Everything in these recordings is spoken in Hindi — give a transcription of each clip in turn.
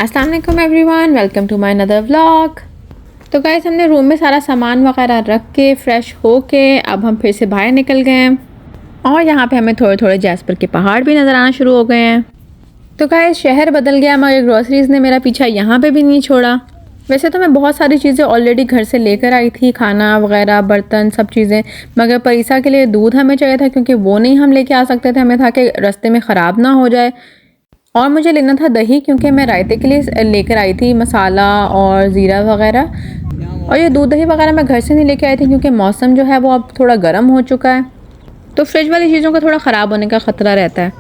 अस्सलाम वालेकुम everyone, welcome to my another vlog. तो गाइस हमने रूम में सारा सामान वगैरह रख के फ्रेश हो के अब हम फिर से बाहर निकल गए हैं और यहाँ पे हमें थोड़े थोड़े जैस्पर के पहाड़ भी नज़र आना शुरू हो गए हैं। तो गाइस शहर बदल गया मगर ग्रोसरीज़ ने मेरा पीछा यहाँ पे भी नहीं छोड़ा। वैसे तो मैं बहुत सारी चीज़ें ऑलरेडी घर से लेकर आई थी, खाना वगैरह, बर्तन, सब चीज़ें, मगर परीसा के लिए दूध हमें चाहिए था क्योंकि वो नहीं हम लेके आ सकते थे। हमें था कि रास्ते में ख़राब ना हो जाए। और मुझे लेना था दही क्योंकि मैं रायते के लिए लेकर आई थी मसाला और ज़ीरा वगैरह। और ये दूध दही वगैरह मैं घर से नहीं लेके आई थी क्योंकि मौसम जो है वो अब थोड़ा गर्म हो चुका है, तो फ्रिज वाली चीज़ों का थोड़ा ख़राब होने का ख़तरा रहता है।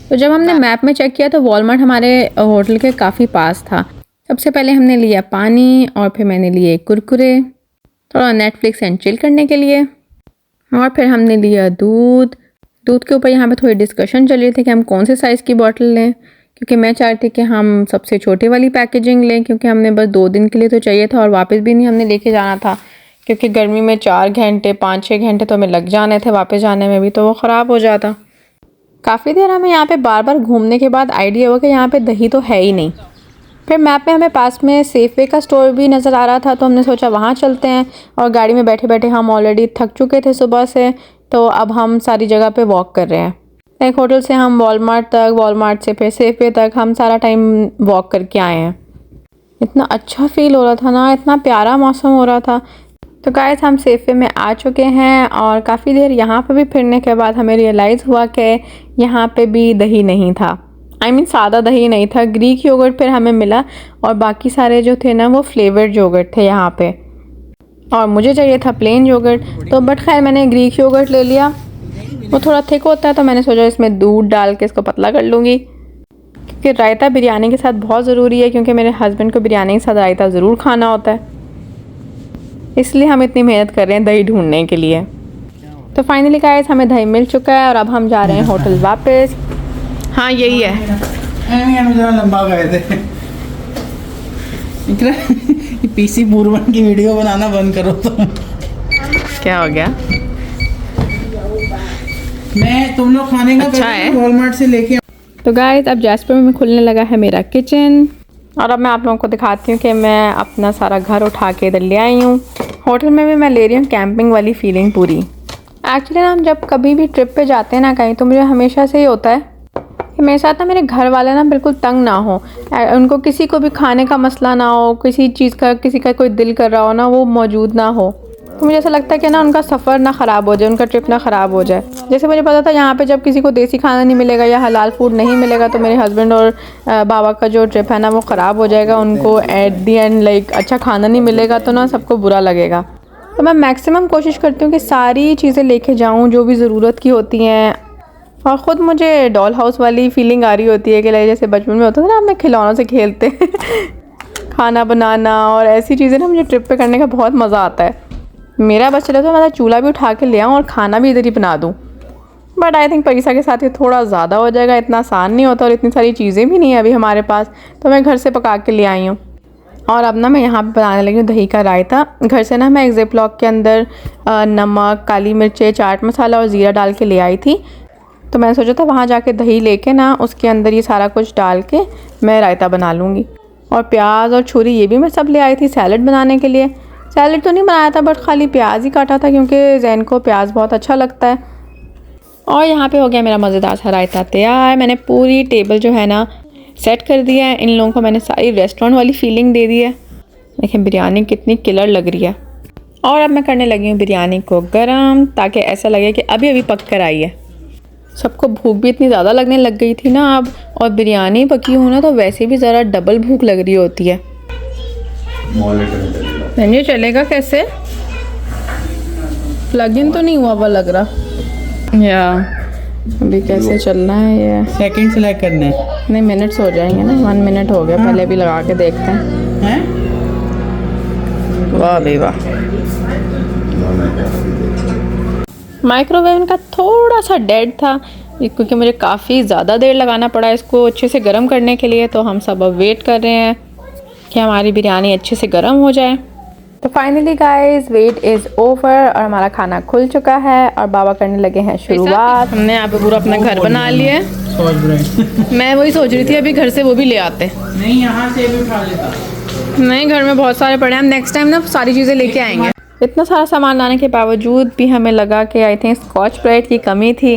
तो जब हमने मैप में चेक किया तो वॉलमार्ट हमारे होटल के काफ़ी पास था। सबसे पहले हमने लिया पानी और फिर मैंने लिए कुरकुरे, थोड़ा नेटफ्लिक्स एंड चिल करने के लिए, और फिर हमने लिया दूध के ऊपर यहाँ पे थोड़ी डिस्कशन चल रही थी कि हम कौन से साइज़ की बॉटल लें, क्योंकि मैं चाहती थी कि हम सबसे छोटी वाली पैकेजिंग लें क्योंकि हमने बस 2 दिन के लिए तो चाहिए था और वापस भी नहीं हमने लेके जाना था क्योंकि गर्मी में 4 घंटे 5-6 घंटे तो हमें लग जाने थे वापस जाने में भी, तो वो ख़राब हो जाता। काफ़ी देर हमें यहाँ पे बार बार घूमने के बाद आइडिया हुआ कि यहाँ पे दही तो है ही नहीं। फिर मैप में हमें पास में सेफवे का स्टोर भी नज़र आ रहा था, तो हमने सोचा वहाँ चलते हैं। और गाड़ी में बैठे बैठे हम ऑलरेडी थक चुके थे सुबह से, तो अब हम सारी जगह पे वॉक कर रहे हैं। एक होटल से हम वॉलमार्ट तक, वॉलमार्ट से फिर सेफवे तक, हम सारा टाइम वॉक करके आए हैं। इतना अच्छा फ़ील हो रहा था ना, इतना प्यारा मौसम हो रहा था। तो गाइस हम सेफवे में आ चुके हैं और काफ़ी देर यहाँ पे भी फिरने के बाद हमें रियलाइज़ हुआ कि यहाँ पे भी दही नहीं था। सादा दही नहीं था। ग्रीक योगर्ट फिर हमें मिला और बाकी सारे जो थे ना वो फ्लेवर्ड योगर्ट थे यहाँ पे, और मुझे चाहिए था प्लेन योगर्ट। तो बट खैर मैंने ग्रीक योगर्ट ले लिया। वो थोड़ा थिक होता है तो मैंने सोचा इसमें दूध डाल के इसको पतला कर लूँगी, क्योंकि रायता बिरयानी के साथ बहुत ज़रूरी है, क्योंकि मेरे हस्बैंड को बिरयानी के साथ रायता ज़रूर खाना होता है, इसलिए हम इतनी मेहनत कर रहे हैं दही ढूंढने के लिए। तो फाइनली गाइस हमें दही मिल चुका है और अब हम जा रहे हैं होटल वापस। हाँ यही है। लंबा गए थे पीसी पूर्वन की वीडियो बनाना बंद करो तो। क्या हो गया? मैं तुम लोग खाने का अच्छा है वॉलमार्ट से लेके। तो गाइस अब जैस्पर में खुलने लगा है मेरा किचन और अब मैं आप लोगों को दिखाती हूँ कि मैं अपना सारा घर उठा के इधर ले आई हूँ। होटल में भी मैं ले रही हूँ कैंपिंग वाली फीलिंग पूरी। एक्चुअली ना हम जब कभी भी ट्रिप पे जाते हैं ना कहीं, तो मुझे हमेशा से ही होता है कि मेरे साथ ना मेरे घर वाले ना बिल्कुल तंग ना हो, उनको किसी को भी खाने का मसला ना हो, किसी चीज़ का किसी का कोई दिल कर रहा हो ना, वो मौजूद ना हो। तो मुझे ऐसा लगता है कि ना उनका सफ़र ना ख़राब हो जाए, उनका ट्रिप ना ख़राब हो जाए। जैसे मुझे पता था यहाँ पे जब किसी को देसी खाना नहीं मिलेगा या हलाल फूड नहीं मिलेगा तो मेरे हस्बैंड और बाबा का जो ट्रिप है ना वो ख़राब हो जाएगा। उनको एट दी एंड लाइक अच्छा खाना नहीं मिलेगा तो ना सबको बुरा लगेगा। तो मैं मैक्सिमम कोशिश करती हूँ कि सारी चीज़ें लेके जाऊँ जो भी ज़रूरत की होती हैं। और ख़ुद मुझे डॉल हाउस वाली फीलिंग आ रही होती है कि जैसे बचपन में होता था ना, अपने खिलौनों से खेलते खाना बनाना और ऐसी चीज़ें ना मुझे ट्रिप पे करने का बहुत मज़ा आता है। मेरा बस चले तो मैं चूल्हा भी उठा के ले आऊँ और खाना भी इधर ही बना दूँ, बट आई थिंक परीसा के साथ ये थोड़ा ज़्यादा हो जाएगा, इतना आसान नहीं होता और इतनी सारी चीज़ें भी नहीं है अभी हमारे पास, तो मैं घर से पका के ले आई हूँ। और अब ना मैं यहाँ पे बनाने लगी हूँ दही का रायता। घर से ना मैं एक ज़िप-लॉक के अंदर नमक, काली मिर्चें, चाट मसाला और ज़ीरा डाल के ले आई थी। तो मैंने सोचा था वहाँ जाके दही लेके ना उसके अंदर ये सारा कुछ डाल के मैं रायता बना लूँगी। और प्याज और छुरी ये भी मैं सब ले आई थी सैलड बनाने के लिए। सैलड तो नहीं बनाया था बट खाली प्याज ही काटा था क्योंकि जैन को प्याज बहुत अच्छा लगता है। और यहाँ पे हो गया मेरा मज़ेदार सा रायता तैयार। मैंने पूरी टेबल जो है ना सेट कर दिया है। इन लोगों को मैंने सारी रेस्टोरेंट वाली फीलिंग दे दी है। देखिए बिरयानी कितनी किलर लग रही है। और अब मैं करने लगी हूँ बिरयानी को गरम, ताकि ऐसा लगे कि अभी अभी पक कर आई है। सबको भूख भी इतनी ज़्यादा लगने लग गई थी ना अब, और बिरयानी पकी हो ना तो वैसे भी ज़रा डबल भूख लग रही होती है। मेन्यू चलेगा कैसे? प्लग इन तो नहीं हुआ हुआ लग रहा या अभी कैसे चलना है ये? सेकंड सिलेक्ट करने हैं। नहीं मिनट्स हो जाएंगे ना, 1 मिनट हो गया। पहले भी लगा के देखते हैं। वाह भाई वाह। माइक्रोवेव का थोड़ा सा डेड था क्योंकि मुझे काफ़ी ज़्यादा देर लगाना पड़ा इसको अच्छे से गर्म करने के लिए। तो हम सब अब वेट कर रहे हैं कि हमारी बिरयानी अच्छे से गर्म हो जाए। तो finally guys wait is over और हमारा खाना खुल चुका है और बाबा करने लगे हैं शुरुआत। हमने यहाँ पे पूरा अपना घर बना लिया है। Scotch Brite. मैं वही सोच रही थी अभी घर से वो भी ले आते। नहीं, यहाँ से भी उठा लेता। नहीं, घर में बहुत सारे पड़े हैं, हम नेक्स्ट टाइम ना सारी चीज़ें लेके आएंगे। इतना सारा सामान लाने के बावजूद भी हमें लगा कि आई थिंक स्कॉच ब्राइट की कमी थी।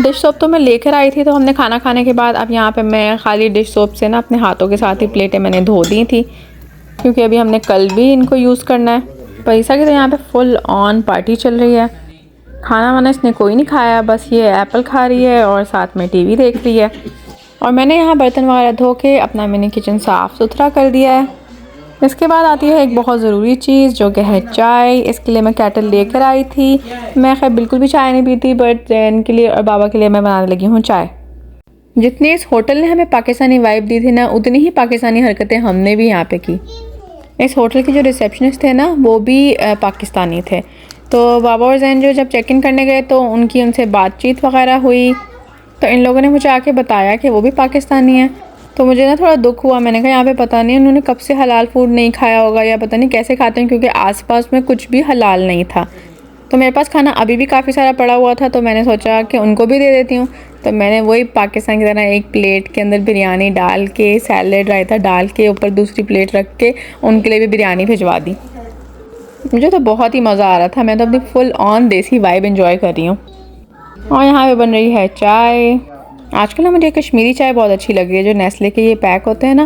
डिश सोप तो मैं लेकर आई थी, तो हमने खाना खाने के बाद अब यहाँ पे मैं खाली डिश सोप से ना अपने हाथों के साथ ही प्लेटें मैंने धो दी थी, क्योंकि अभी हमने कल भी इनको यूज़ करना है। पैसा की तो यहाँ पे फुल ऑन पार्टी चल रही है। खाना वाना इसने कोई नहीं खाया, बस ये एप्पल खा रही है और साथ में टीवी देख रही है। और मैंने यहाँ बर्तन वगैरह धो के अपना मिनी किचन साफ़ सुथरा कर दिया है। इसके बाद आती है एक बहुत ज़रूरी चीज़, जो कि है चाय। इसके लिए मैं केटल लेकर आई थी। मैं खैर बिल्कुल भी चाय नहीं पीती, बट जैन के लिए और बाबा के लिए मैं बनाने लगी हूँ चाय। जितनी इस होटल ने हमें पाकिस्तानी वाइब दी थी ना, उतनी ही पाकिस्तानी हरकतें हमने भी यहाँ पे की। इस होटल के जो रिसेप्शनिस्ट थे ना, वो भी पाकिस्तानी थे। तो बाबा और जैन जो जब चेक इन करने गए तो उनसे बातचीत वगैरह हुई, तो इन लोगों ने मुझे आके बताया कि वो भी पाकिस्तानी है। तो मुझे ना थोड़ा दुख हुआ। मैंने कहा यहाँ पे पता नहीं उन्होंने कब से हलाल फूड नहीं खाया होगा, या पता नहीं कैसे खाते हैं, क्योंकि आसपास में कुछ भी हलाल नहीं था। तो मेरे पास खाना अभी भी काफ़ी सारा पड़ा हुआ था, तो मैंने सोचा कि उनको भी दे देती हूँ। तो मैंने वही पाकिस्तान की तरह एक प्लेट के अंदर बिरयानी डाल के, सैलेड रायता डाल के, ऊपर दूसरी प्लेट रख के उनके लिए भी बिरयानी भिजवा दी। मुझे तो बहुत ही मज़ा आ रहा था। मैं तो अपनी फुल ऑन देसी वाइब एंजॉय कर रही हूँ। और यहाँ पे बन रही है चाय। आजकल ना मुझे कश्मीरी चाय बहुत अच्छी लग रही है, जो नेस्ले के ये पैक होते हैं ना,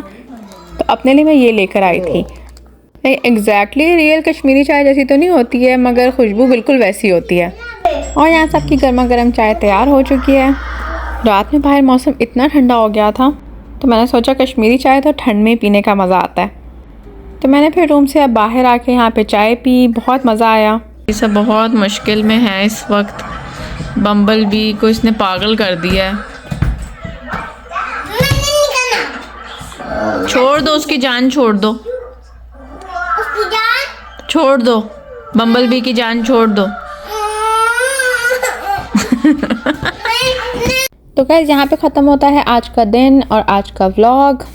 तो अपने लिए मैं ये लेकर आई थी। एग्जैक्टली रियल कश्मीरी चाय जैसी तो नहीं होती है, मगर खुशबू बिल्कुल वैसी होती है। और यहाँ सबकी गर्मा गर्म चाय तैयार हो चुकी है। रात में बाहर मौसम इतना ठंडा हो गया था, तो मैंने सोचा कश्मीरी चाय तो ठंड में पीने का मज़ा आता है। तो मैंने फिर रूम से अब बाहर आके यहाँ पे चाय पी, बहुत मज़ा आया। ये सब बहुत मुश्किल में है इस वक्त। बम्बल बी को इसने पागल कर दिया है। छोड़ दो उसकी जान, छोड़ दो, छोड़ दो, बम्बल बी की जान छोड़ दो। तो गाइस यहाँ पे ख़त्म होता है आज का दिन और आज का व्लॉग।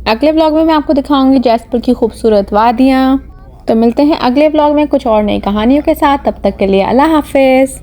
अगले व्लॉग में मैं आपको दिखाऊंगी जैसपुर की खूबसूरत वादियाँ। तो मिलते हैं अगले व्लॉग में कुछ और नई कहानियों के साथ। तब तक के लिए अल्लाह हाफिज़।